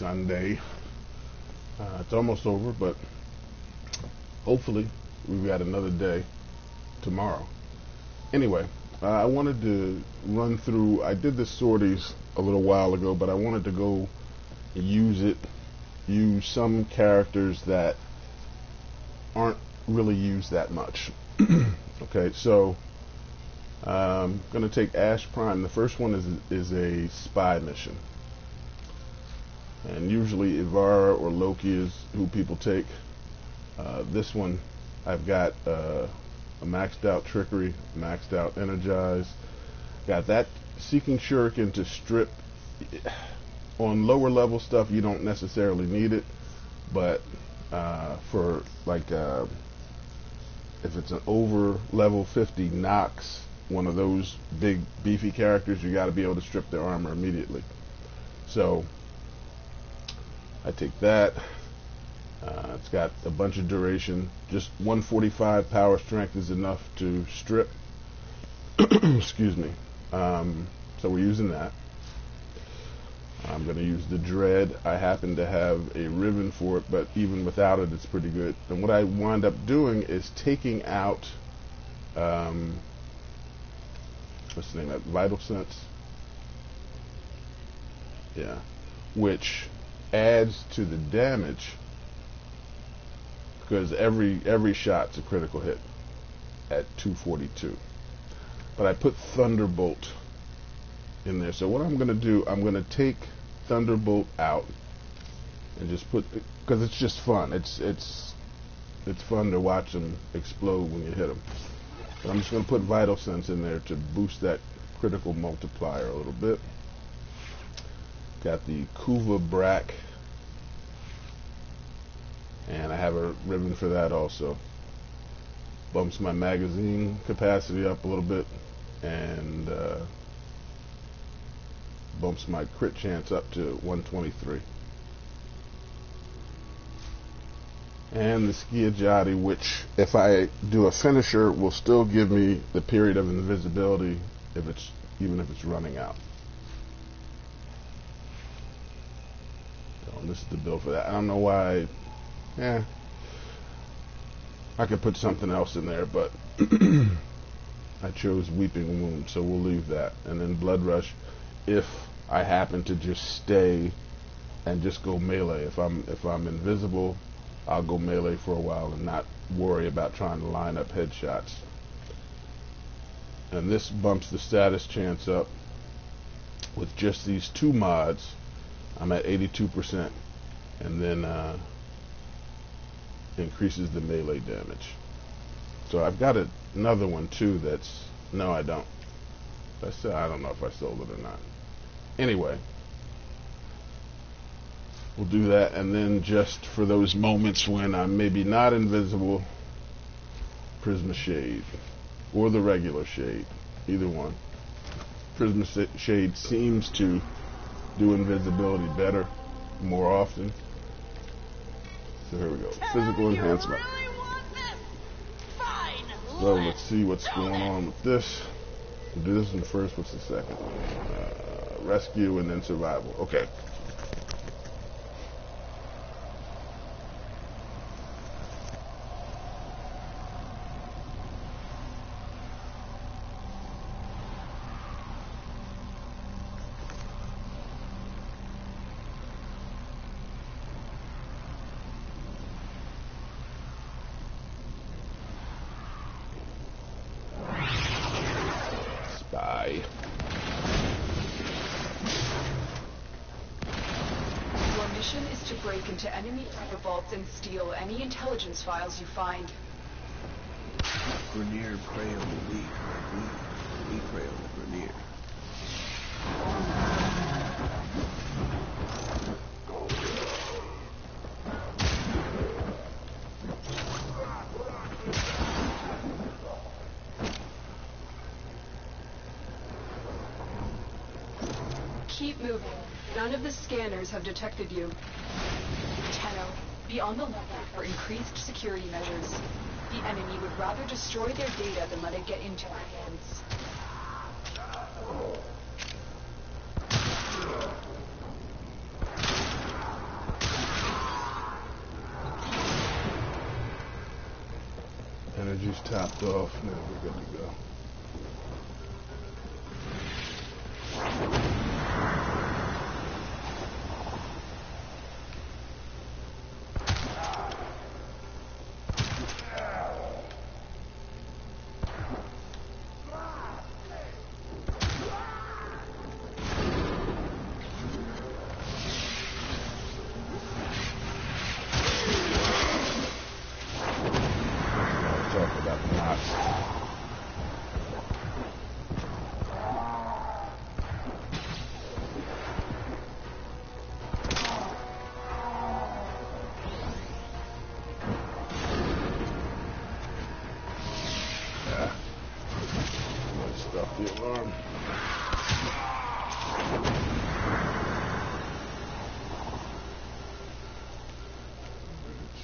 Sunday. It's almost over, but hopefully we've got another day tomorrow. Anyway, I wanted to run through, I did this Sorties a little while ago, but I wanted to go use some characters that aren't really used that much. Okay, so I'm going to take Ash Prime. The first one is a spy mission. And usually Ivara or Loki is who people take. This one, I've got a maxed out Trickery, maxed out Energize. Got that Seeking Shuriken to strip. On lower level stuff, you don't necessarily need it, but for like if it's an over level 50 Nox, one of those big beefy characters, you got to be able to strip their armor immediately. So I take that. It's got a bunch of duration. Just 145 power strength is enough to strip. Excuse me. So we're using that. I'm going to use the Dread. I happen to have a Ribbon for it, but even without it, it's pretty good. And what I wind up doing is taking out, what's the name of that? Vital Sense? Yeah. Which adds to the damage, because every shot's a critical hit at 242. But I put Thunderbolt in there. So what I'm going to do, I'm going to take Thunderbolt out and just put, because it's just fun. It's fun to watch them explode when you hit them. But I'm just going to put Vital Sense in there to boost that critical multiplier a little bit. Got the Kuva Brack, and I have a ribbon for that also. Bumps my magazine capacity up a little bit, and bumps my crit chance up to 123. And the Skiajati, which if I do a finisher, will still give me the period of invisibility even if it's running out. So this is the build for that. I don't know why. I could put something else in there, but I chose Weeping Wound, so we'll leave that. And then Blood Rush, if I happen to just stay and just go melee. If I'm invisible, I'll go melee for a while and not worry about trying to line up headshots. And this bumps the status chance up. With just these two mods, I'm at 82%, and then increases the melee damage. So I've got another one too that's, no I don't. I don't know if I sold it or not. Anyway, we'll do that, and then just for those moments when I'm maybe not invisible, Prisma Shade, or the regular Shade, either one. Prisma Shade seems to do invisibility better, more often. So here we go, physical enhancement. So let's see what's going on with this. We'll do this one first. What's the second one? Rescue and then survival. Okay. Spy. Mission is to break into enemy server vaults and steal any intelligence files you find. Grenier prey on the weak. We prey on the Grenier. Keep moving. None of the scanners have detected you. Tenno, be on the lookout for increased security measures. The enemy would rather destroy their data than let it get into our hands. energy's topped off. Now we're good to go. Talk about the knots. Yeah. Let's stop the alarm.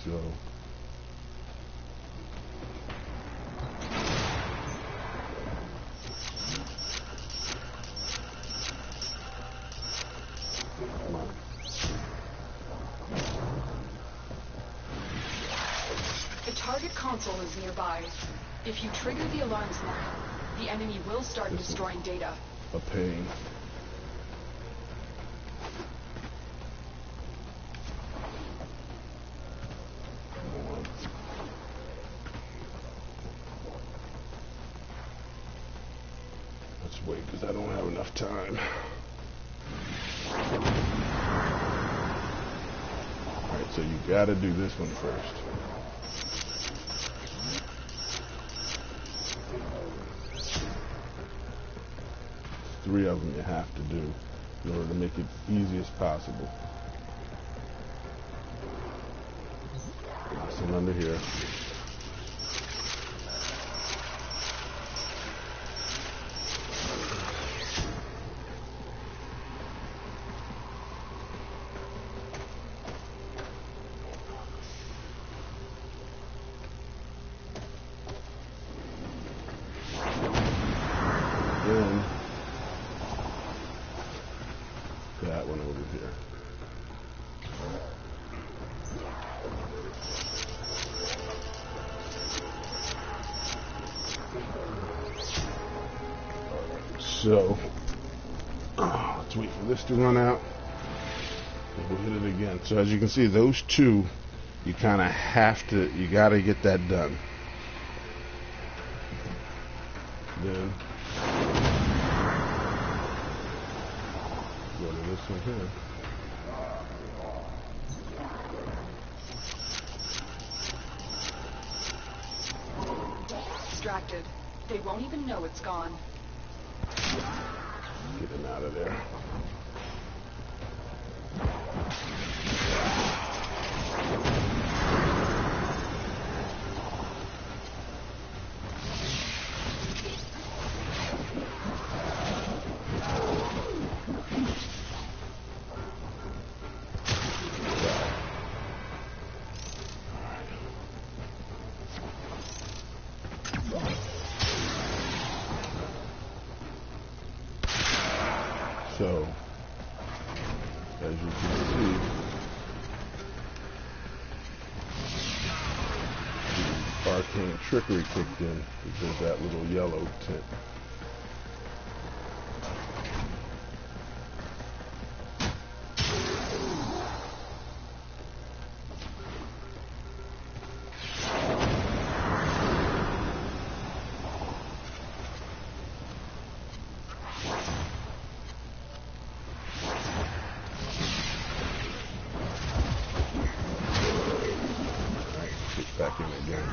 So. The target console is nearby. If you trigger the alarms now, the enemy will start destroying data. A pain. Come on. Let's wait because I don't have enough time. Alright, so you gotta do this one first. Three of them you have to do in order to make it easy as possible. Some under here. Then that one over here. So, let's wait for this to run out. And we'll hit it again. So as you can see, those two, you kind of have to, you got to get that done. Then go to this one here. Distracted. They won't even know it's gone. Get him out of there. So, as you can see, the arcane trickery kicked in because there's that little yellow tint. Back in again.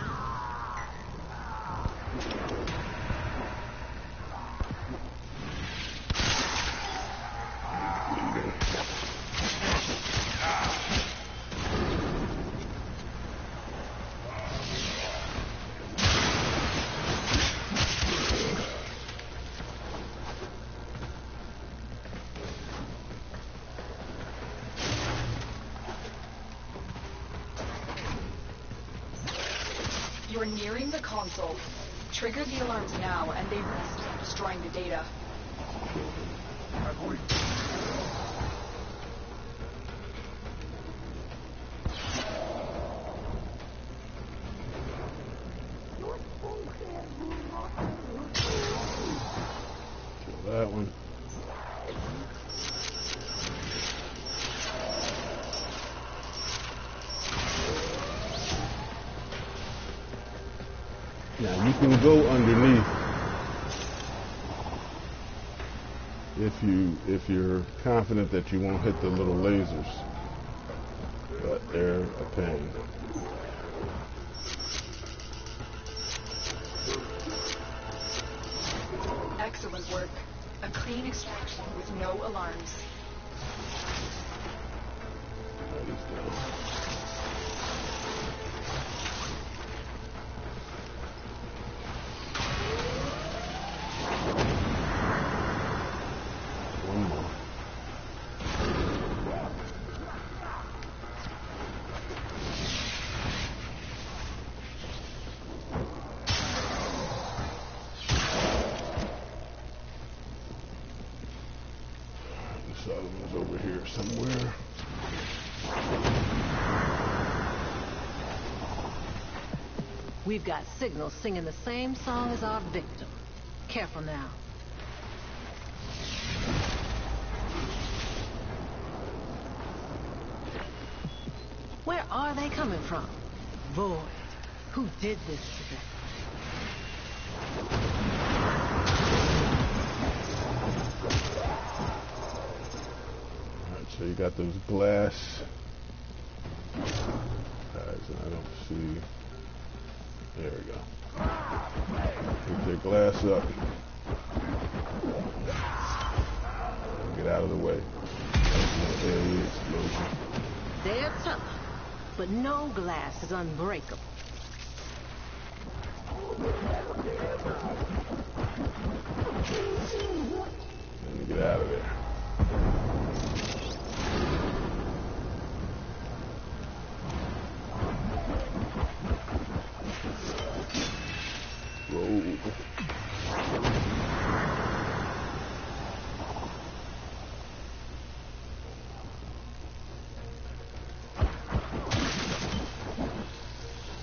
You're nearing the console. Trigger the alarms now, and they will start destroying the data. Now you can go underneath if you're confident that you won't hit the little lasers, but they're a pain. Excellent work. A clean extraction with no alarms. Right, he's down. One more. This other one's over here somewhere. We've got signals singing the same song as our victim. Careful now. Where are they coming from? Void. Who did this to them? Alright, so you got those glass guys, and I don't see. There we go. Get their glass up. Get out of the way. Alien explosion. They're tough, but no glass is unbreakable. Let me get out of there. Whoa.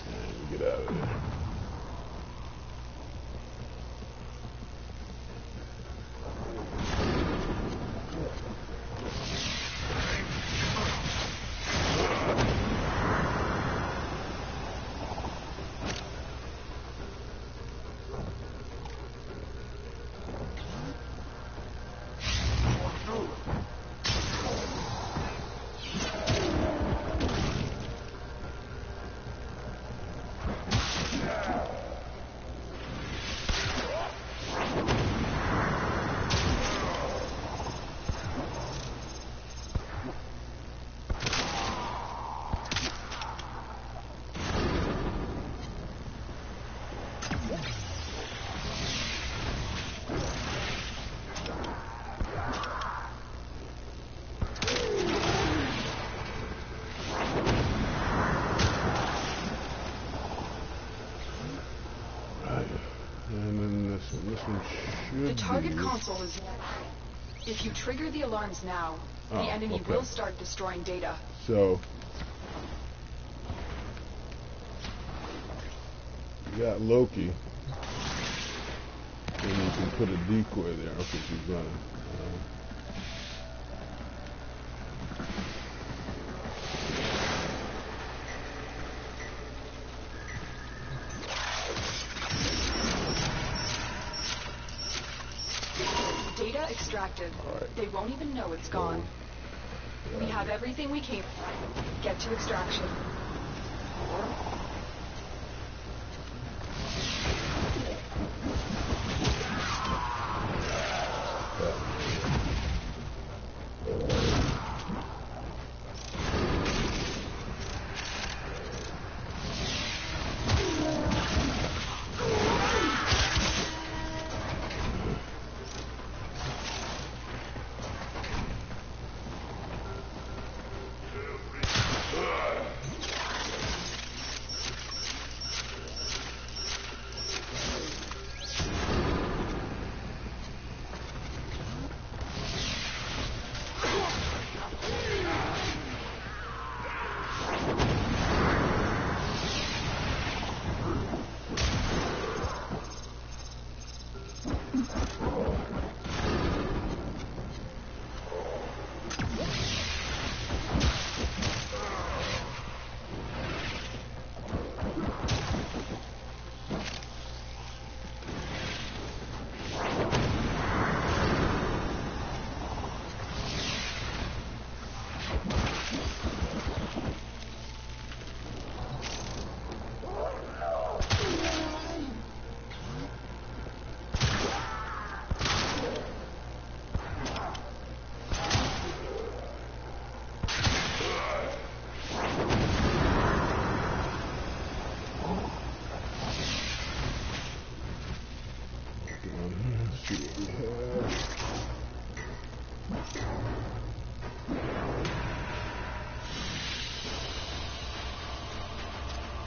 And get out of there. This one should The target be... console is... If you trigger the alarms now, the Oh, enemy okay. will start destroying data. So... you got Loki. And you can put a decoy there. Okay, she's running. Data extracted. Alright. They won't even know it's gone. We have everything we came for. Get to extraction.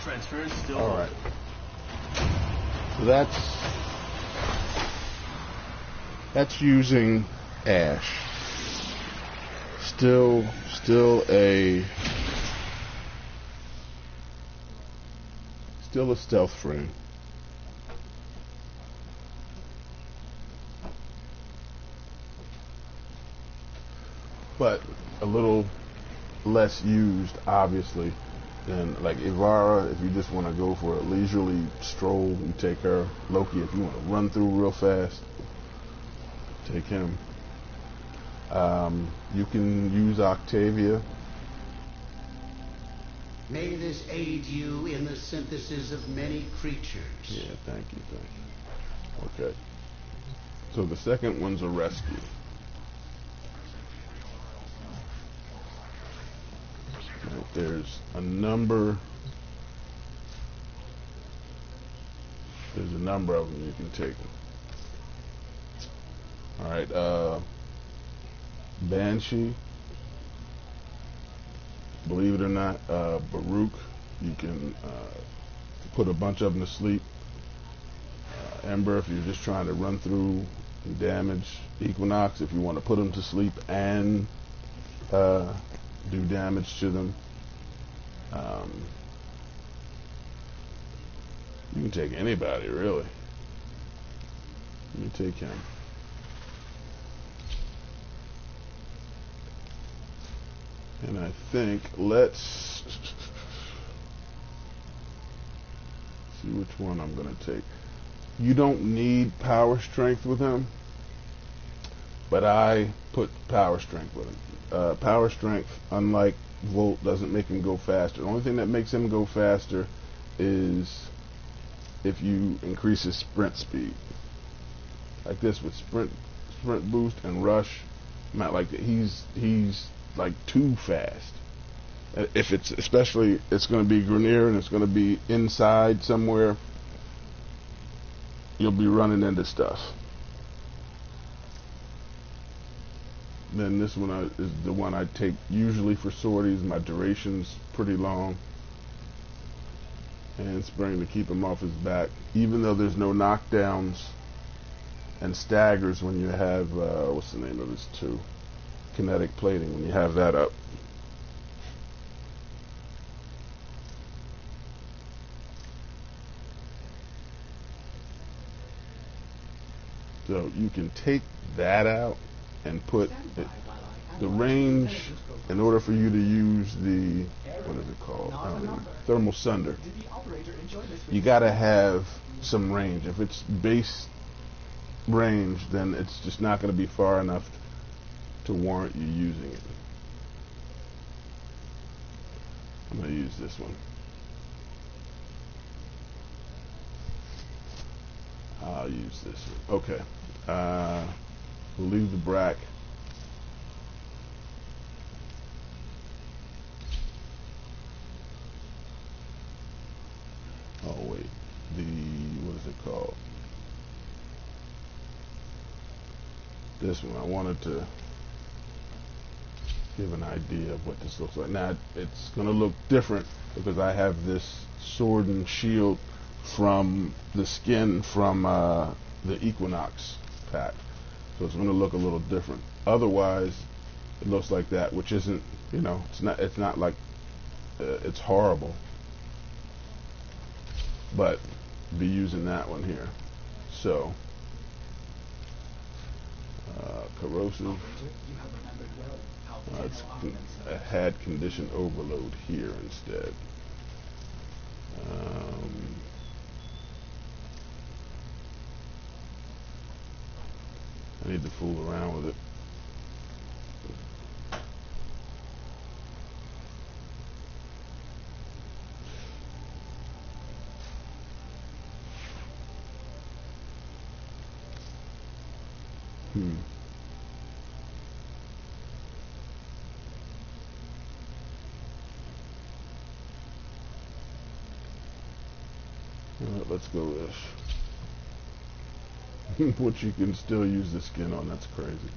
Transfer is still All on. right. So that's using Ash. Still a stealth frame. But a little less used, obviously, than like Ivara. If you just want to go for a leisurely stroll, you take her. Loki, if you want to run through real fast, take him. You can use Octavia. May this aid you in the synthesis of many creatures. Yeah, thank you. Okay. So the second one's a rescue. Right, there's a number of them you can take. Alright, Banshee. Believe it or not, Baruch, you can put a bunch of them to sleep. Ember, if you're just trying to run through and damage. Equinox, if you want to put them to sleep and do damage to them. You can take anybody, really. You can take him. And I think, let's see which one I'm going to take. You don't need power strength with him, but I put power strength with him. Power strength, unlike Volt, doesn't make him go faster. The only thing that makes him go faster is if you increase his sprint speed. Like this with sprint boost and rush. Not like that. He's like too fast. If it's especially it's going to be Grenier and it's going to be inside somewhere, you'll be running into stuff. Then this one is the one I take usually for sorties. My duration's pretty long. And spring to keep him off his back. Even though there's no knockdowns and staggers when you have, what's the name of this two? Kinetic plating, when you have that up. So you can take that out and put it, the range, in order for you to use the, what is it called? Thermal Sunder. You gotta have some range. If it's base range, then it's just not gonna be far enough to warrant you using it. I'm gonna use this one. I'll use this one. Okay. We'll leave the Brack. Oh wait, what is it called? This one. I wanted to give an idea of what this looks like. Now it's going to look different because I have this sword and shield from the skin from the Equinox pack, so it's going to look a little different. Otherwise, it looks like that, which isn't, it's not like it's horrible. But be using that one here. So corrosive. I had condition overload here instead. I need to fool around with it. Let's go this. Which you can still use the skin on. That's crazy.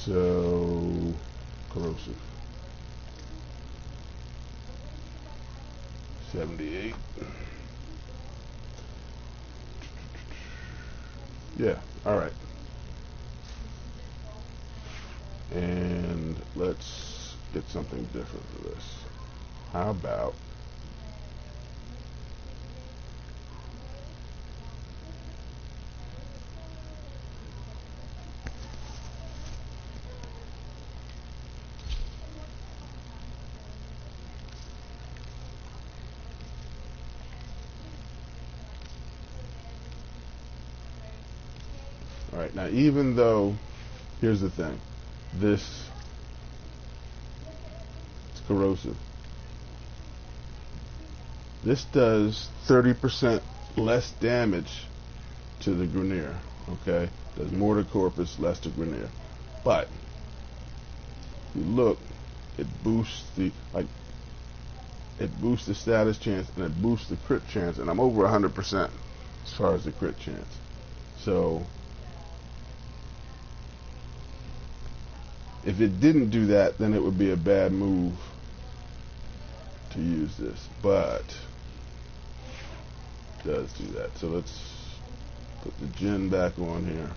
so corrosive. 78. Yeah, alright. And let's get something different for this. How about Alright, now even though, here's the thing, this is corrosive. This does 30% less damage to the Grenier, okay? Does more to Corpus, less to Grenier. But, if you look, it boosts the, it boosts the status chance and it boosts the crit chance, and I'm over 100% as far as the crit chance. So, if it didn't do that, then it would be a bad move to use this, but it does do that. So let's put the Jinn back on here,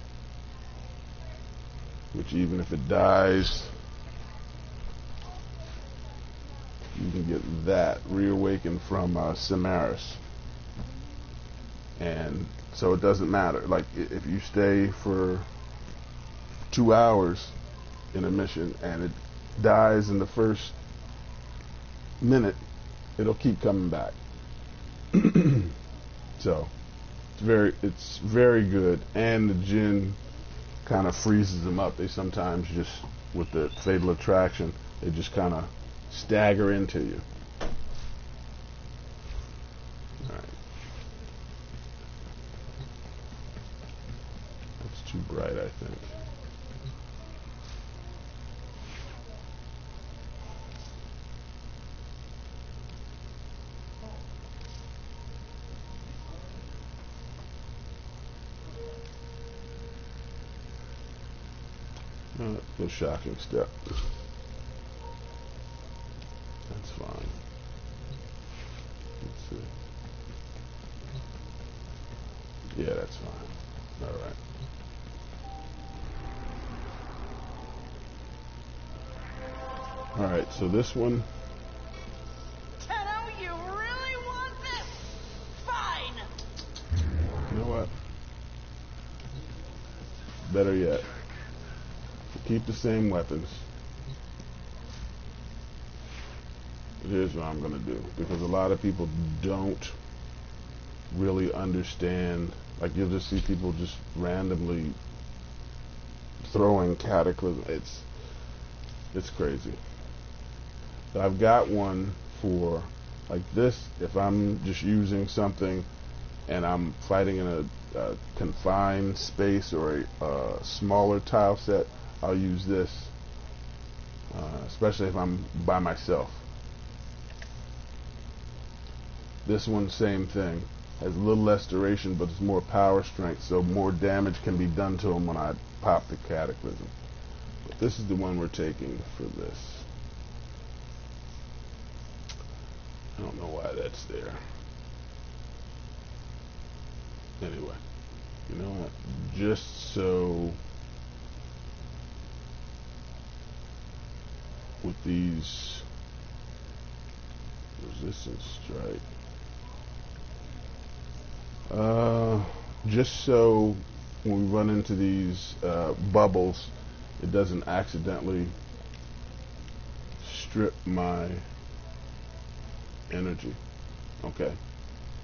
which even if it dies, you can get that reawakened from Cimaris. And so it doesn't matter. Like, if you stay for 2 hours in a mission and it dies in the first minute, it'll keep coming back. So it's very good, and the Jinn kind of freezes them up. They sometimes just, with the Fatal Attraction, they just kind of stagger into you. Alright. That's too bright, I think. No shocking step. That's fine. Let's see. Yeah, that's fine. Alright. Alright, so this one. Tenno, you really want this? Fine! You know what? Better yet. Keep the same weapons. Here's what I'm going to do, because a lot of people don't really understand. Like, you'll just see people just randomly throwing Cataclysm. It's crazy. But I've got one for, like, this. If I'm just using something and I'm fighting in a confined space or a smaller tile set, I'll use this, especially if I'm by myself. This one, same thing. Has a little less duration, but it's more power strength, so more damage can be done to them when I pop the Cataclysm. But this is the one we're taking for this. I don't know why that's there. Anyway, you know what? Just so with these resistance strike, just so when we run into these bubbles, it doesn't accidentally strip my energy. Okay,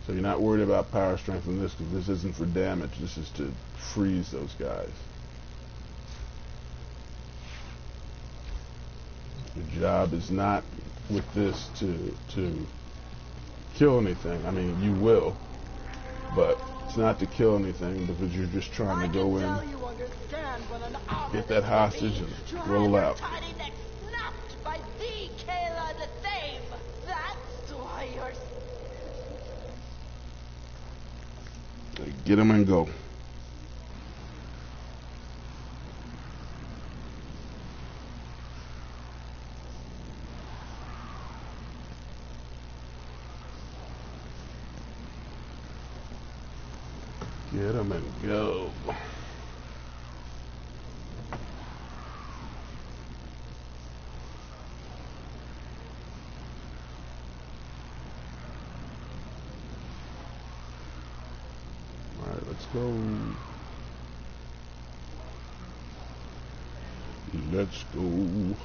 so you're not worried about power strength from this, because this isn't for damage. This is to freeze those guys. Your job is not with this to kill anything. I mean, you will, but it's not to kill anything, because you're just trying to go in, get that hostage, and roll out. Get him and go. Hit him and go. Alright, let's go. Let's go.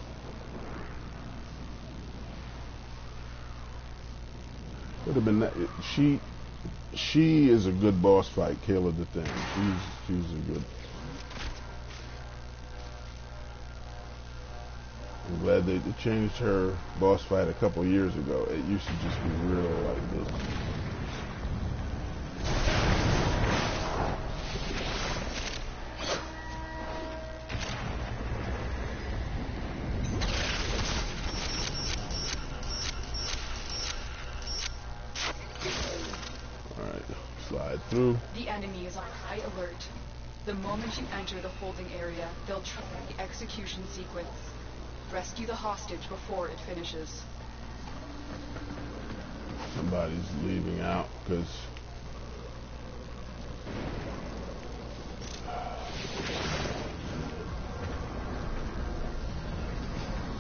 Could have been that. She is a good boss fight, Kayla the Thing. She's a good. I'm glad they changed her boss fight a couple years ago. It used to just be real like this. Through. The enemy is on high alert. The moment you enter the holding area, they'll trigger the execution sequence. Rescue the hostage before it finishes. Somebody's leaving out because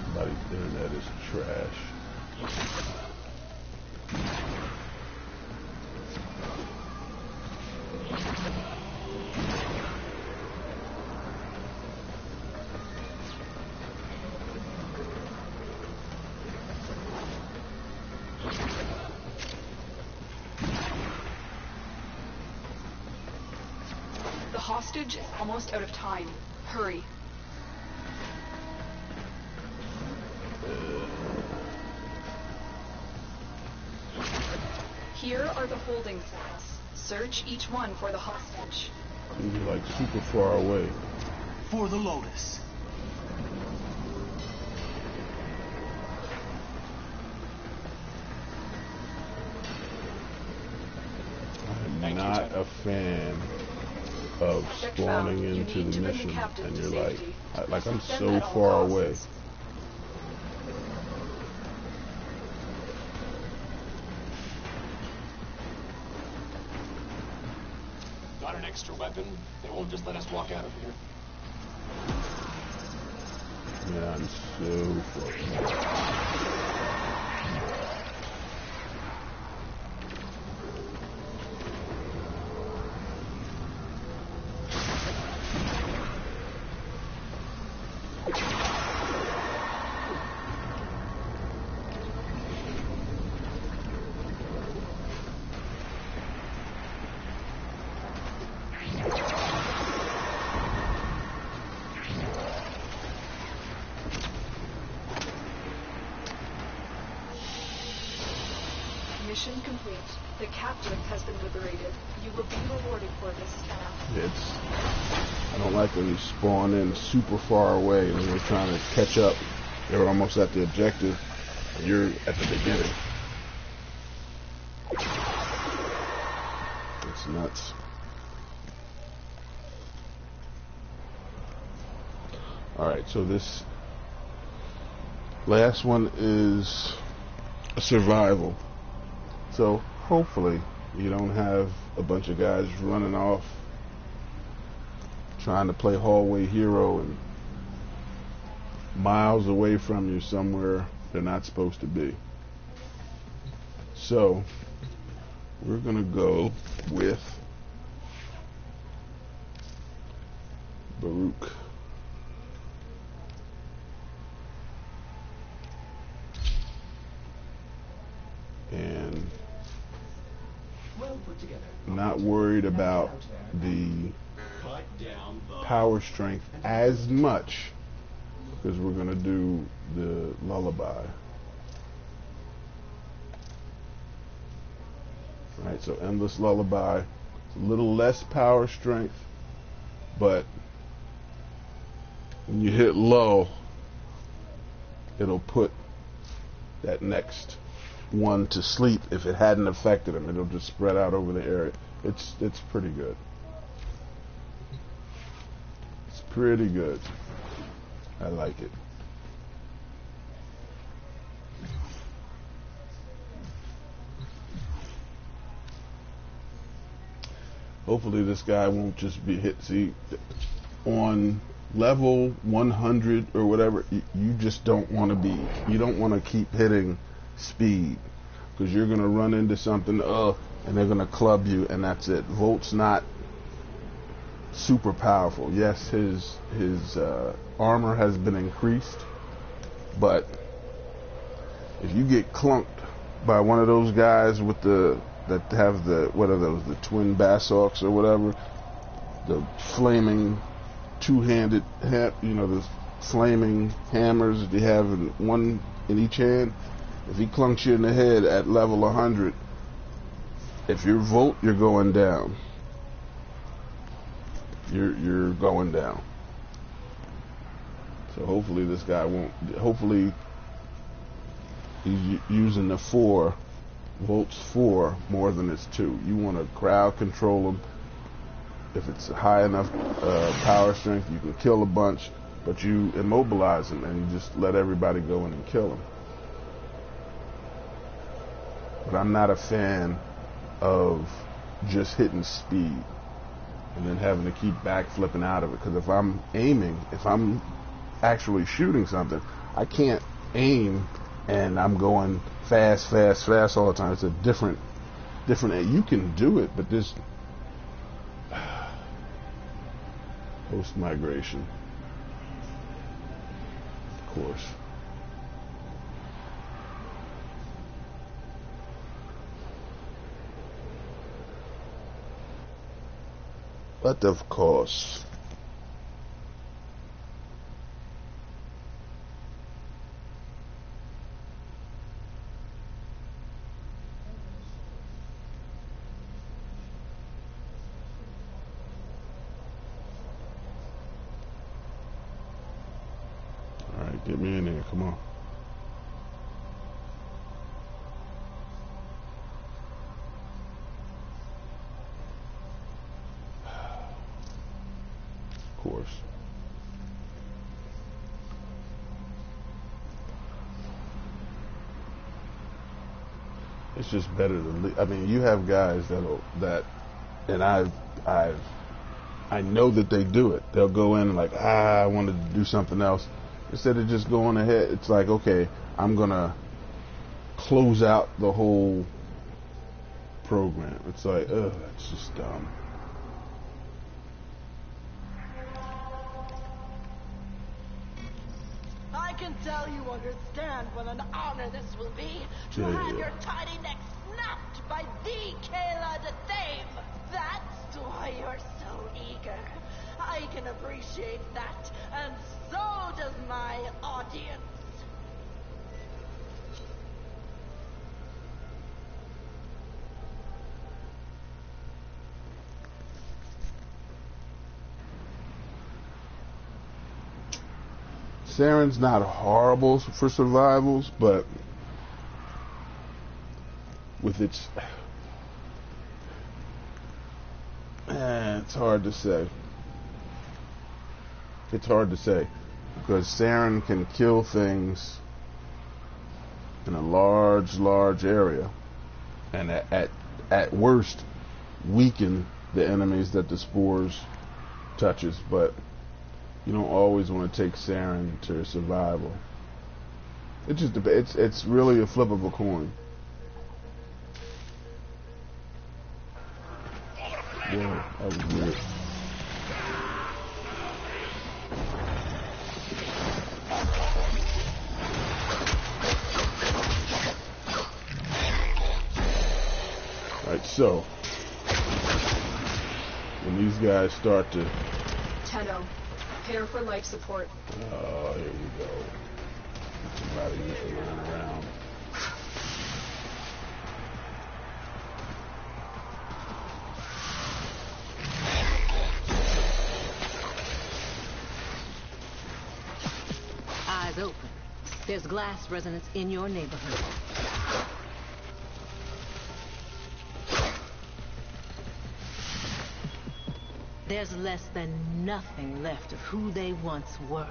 somebody's internet is trash. The hostage is almost out of time. Hurry. Here are the holding cells. Search each one for the hostage. These are like super far away. For the Lotus. I'm not a fan of spawning into the mission, and you're like I'm so far away. Got an extra weapon? They won't just let us walk out of here. Yeah, I'm so far. Mission complete. The captive has been liberated. You will be rewarded for this task. I don't like when you spawn in super far away and you're trying to catch up. You're almost at the objective. And you're at the beginning. It's nuts. Alright, so this last one is a survival. So hopefully you don't have a bunch of guys running off trying to play hallway hero and miles away from you somewhere they're not supposed to be. So we're gonna go with Baruch. And not worried about the power strength as much because we're going to do the lullaby. Right, so endless lullaby. It's a little less power strength, but when you hit low, it'll put that next one to sleep. If it hadn't affected him, it'll just spread out over the area. It's pretty good. It's pretty good. I like it. Hopefully this guy won't just be hit. See, on level 100 or whatever, you just don't want to be. You don't want to keep hitting speed because you're gonna run into something, and they're gonna club you, and that's it. Volt's not super powerful. Yes, his armor has been increased, but if you get clunked by one of those guys with that have what are those, the twin Bassocks or whatever, the flaming two-handed, the flaming hammers that you have one in each hand. If he clunks you in the head at level 100, if you're Volt, you're going down. You're going down. So hopefully this guy won't. Hopefully he's using the 4. Volt's 4 more than it's 2. You want to crowd control him. If it's high enough power strength, you can kill a bunch, but you immobilize him and you just let everybody go in and kill him. But I'm not a fan of just hitting speed and then having to keep backflipping out of it, because if I'm aiming, if I'm actually shooting something, I can't aim and I'm going fast all the time. It's a different. You can do it, but this post migration, of course. But of course. Alright, get me in there, come on. Of course. It's just better to. I mean, you have guys and I know that they do it. They'll go in and like, I wanted to do something else. Instead of just going ahead, it's like, okay, I'm gonna close out the whole program. It's like, that's just dumb. I can tell you understand what an honor this will be to have your tiny neck snapped by the Kayla de Thame. That's why you're so eager. I can appreciate that, and so does my audience. Saren's not horrible for survivals, but with its it's hard to say. It's hard to say because Saren can kill things in a large area, and at worst weaken the enemies that the spores touches, but you don't always want to take Saren to survival. It just it's really a flip of a coin. Yeah, that was weird. Alright, so when these guys start to Tenno, prepare for life support. Oh, here we go. Somebody used to run around. Eyes open. There's glass resonance in your neighborhood. There's less than nothing left of who they once were.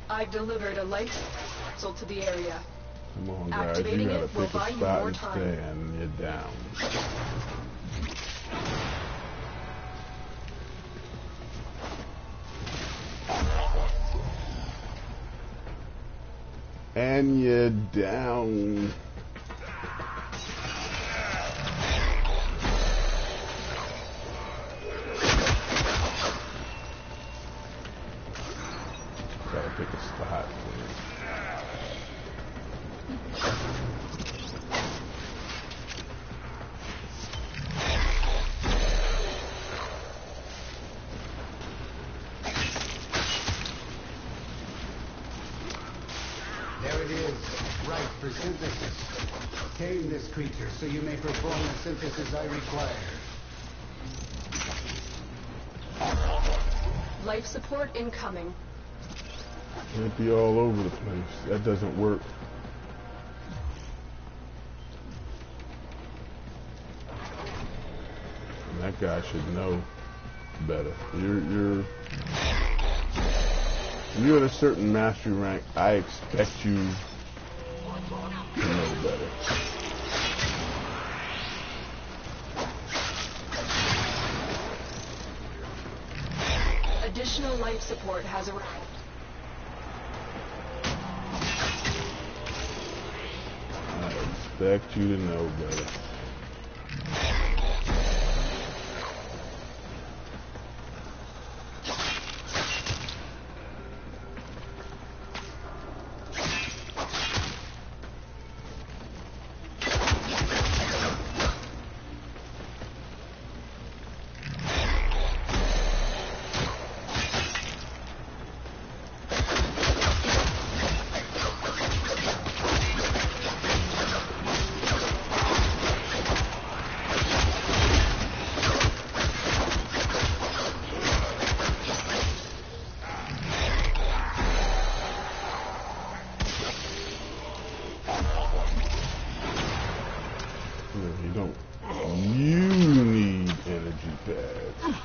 I've delivered a light capsule to the area. Come on, guys. Activating You gotta it will pick buy a you spot more and time. stay, and you're down. And you're down. Gotta pick a spot. There it is. Right for synthesis. Tame this creature so you may perform the synthesis I require. Life support incoming. Can't be all over the place. That doesn't work. And that guy should know better. When you're at a certain mastery rank, I expect you to know better. Additional life support has arrived. I expect you to know better. You don't. You need energy pads.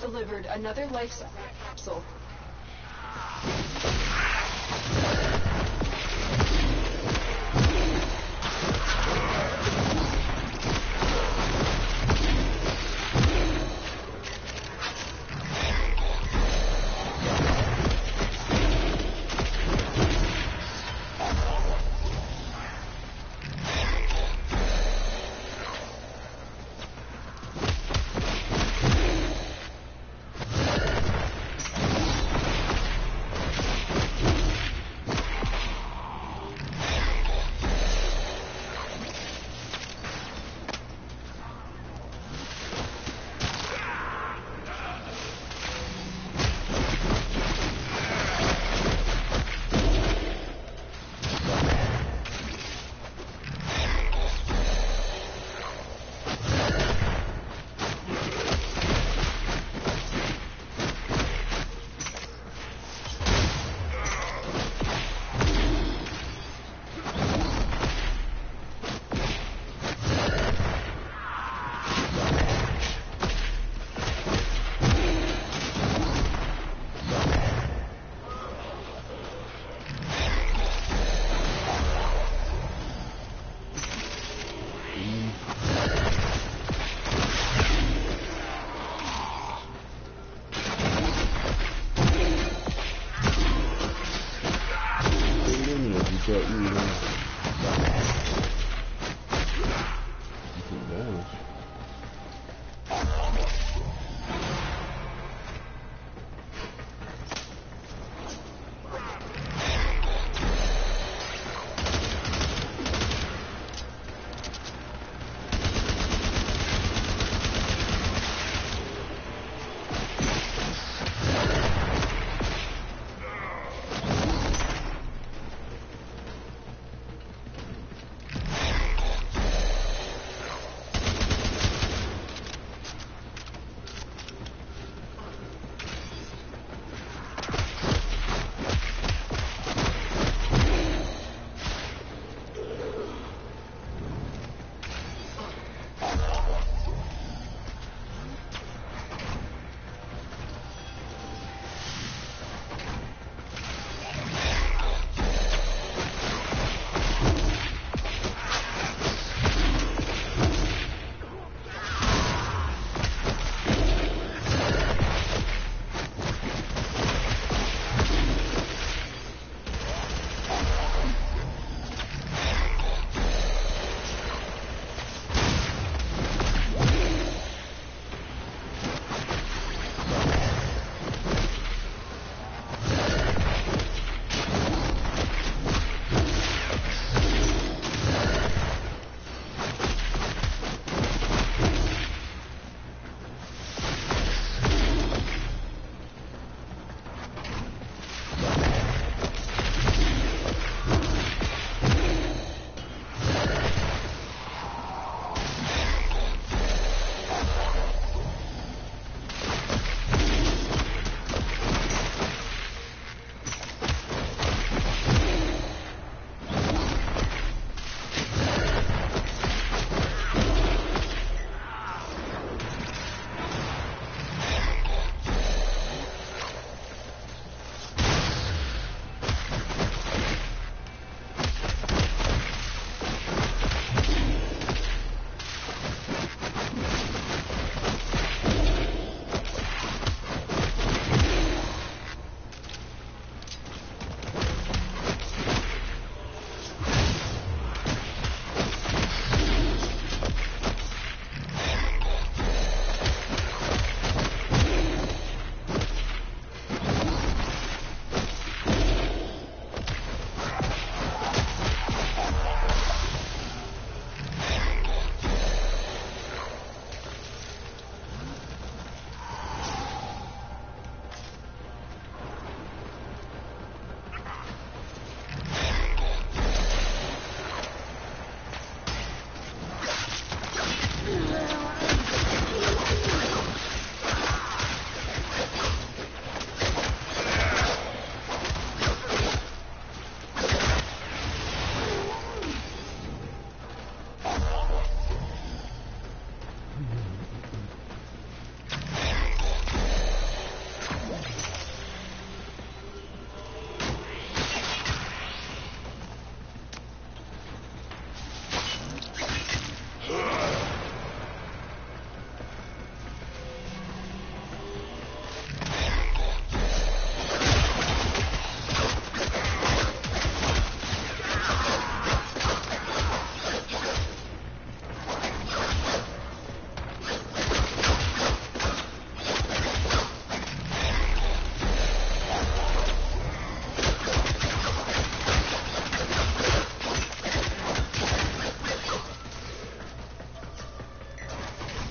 Delivered another life capsule.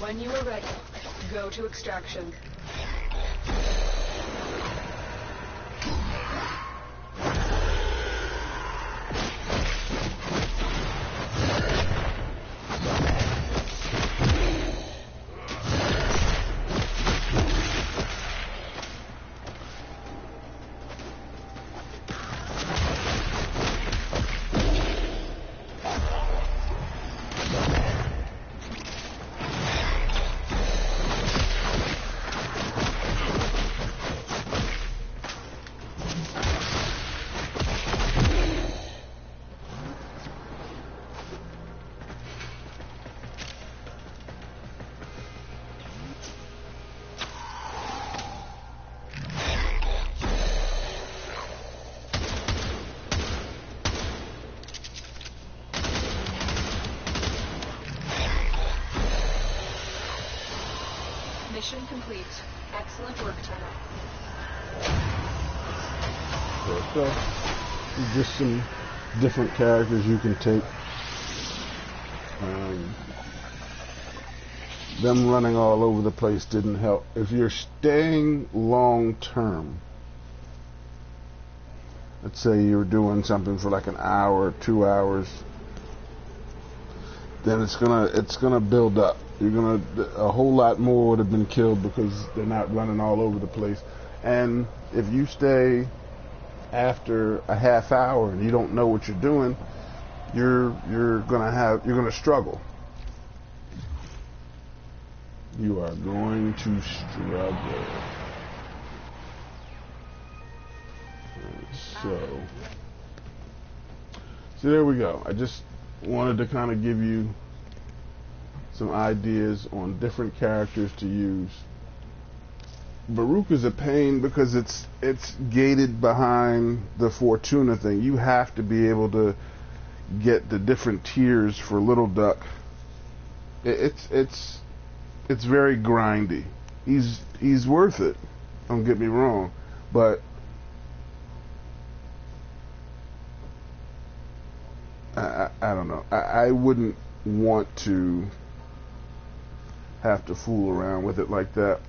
When you are ready, go to extraction. Mission complete. Excellent work, Tenno. So, just some different characters you can take. Them running all over the place didn't help. If you're staying long term, let's say you're doing something for like an hour, 2 hours, then it's gonna build up. A whole lot more would have been killed because they're not running all over the place. And if you stay after a half hour and you don't know what you're doing, you're gonna struggle. You are going to struggle. So there we go. I just wanted to kind of give you some ideas on different characters to use. Baruch is a pain because it's gated behind the Fortuna thing. You have to be able to get the different tiers for Little Duck. It's very grindy. He's worth it. Don't get me wrong, but I don't know. I wouldn't want to have to fool around with it like that.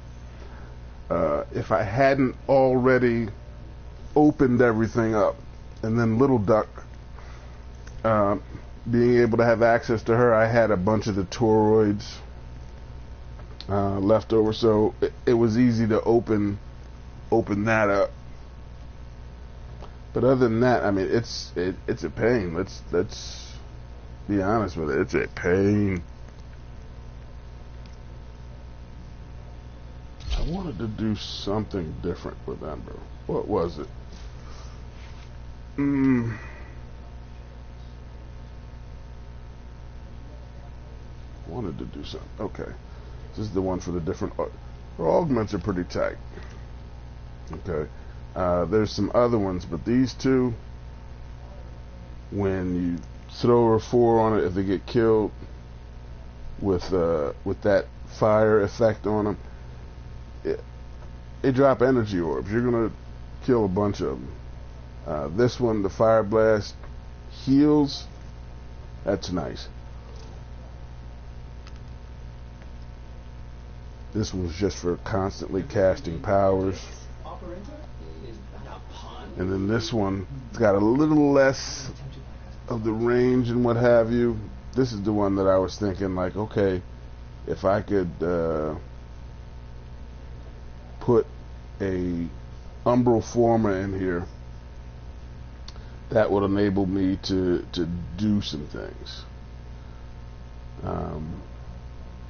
If I hadn't already opened everything up, and then Little Duck, being able to have access to her, I had a bunch of the toroids left over, so it was easy to open that up. But other than that, I mean, it's a pain. Let's be honest with it. It's a pain. I wanted to do something different with Ember. What was it? Wanted to do something. Okay. This is the one for the different... Her augments are pretty tight. Okay. There's some other ones, but these two, when you throw a 4 on it, if they get killed with that fire effect on them, they drop energy orbs. You're gonna kill a bunch of them. This one, the fire blast, heals. That's nice. This one's just for constantly casting powers. And then this one, it's got a little less of the range and what have you. This is the one that I was thinking, like, okay, if I could put a umbral former in here, that would enable me to do some things.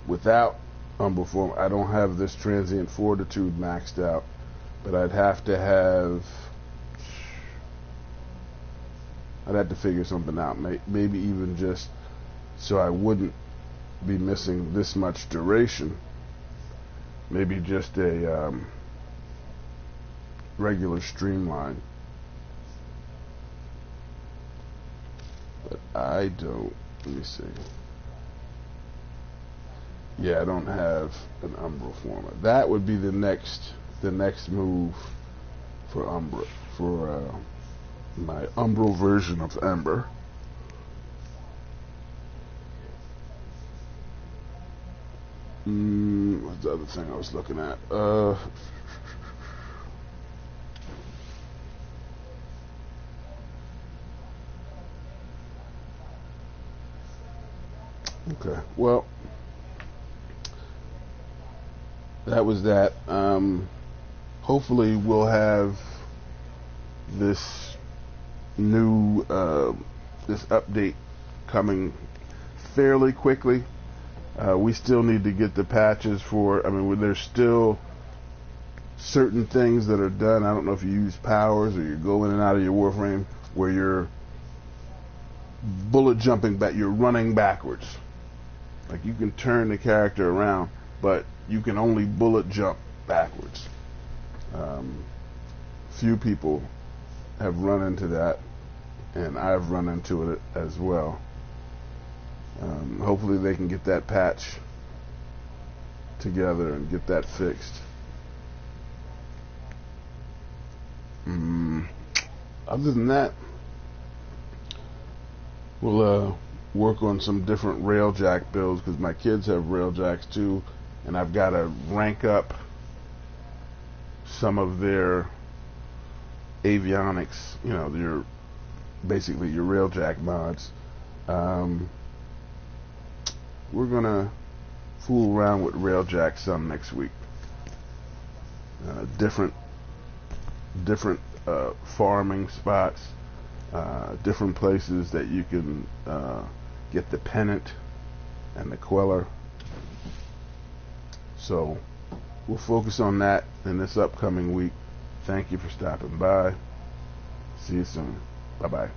Without umbral former, I don't have this transient fortitude maxed out, but I'd have to figure something out. Maybe even just so I wouldn't be missing this much duration. Maybe just a regular streamline. But I don't. Let me see. Yeah, I don't have an umbral former. That would be the next move for Umbra, for my umbral version of Ember. What's the other thing I was looking at? Okay, well, that was that. Hopefully we'll have this new this update coming fairly quickly. We still need to get the patches for, there's still certain things that are done. I don't know if you use powers or you go in and out of your Warframe where you're bullet jumping back, you're running backwards. Like you can turn the character around, but you can only bullet jump backwards. Few people have run into that, and I've run into it as well. Hopefully they can get that patch together and get that fixed. Other than that, we'll work on some different railjack builds, because my kids have railjacks too, and I've got to rank up some of their avionics, basically your railjack mods. We're gonna fool around with railjack some next week. Different farming spots, different places that you can get the pennant and the queller. So we'll focus on that in this upcoming week. Thank you for stopping by. See you soon. Bye-bye.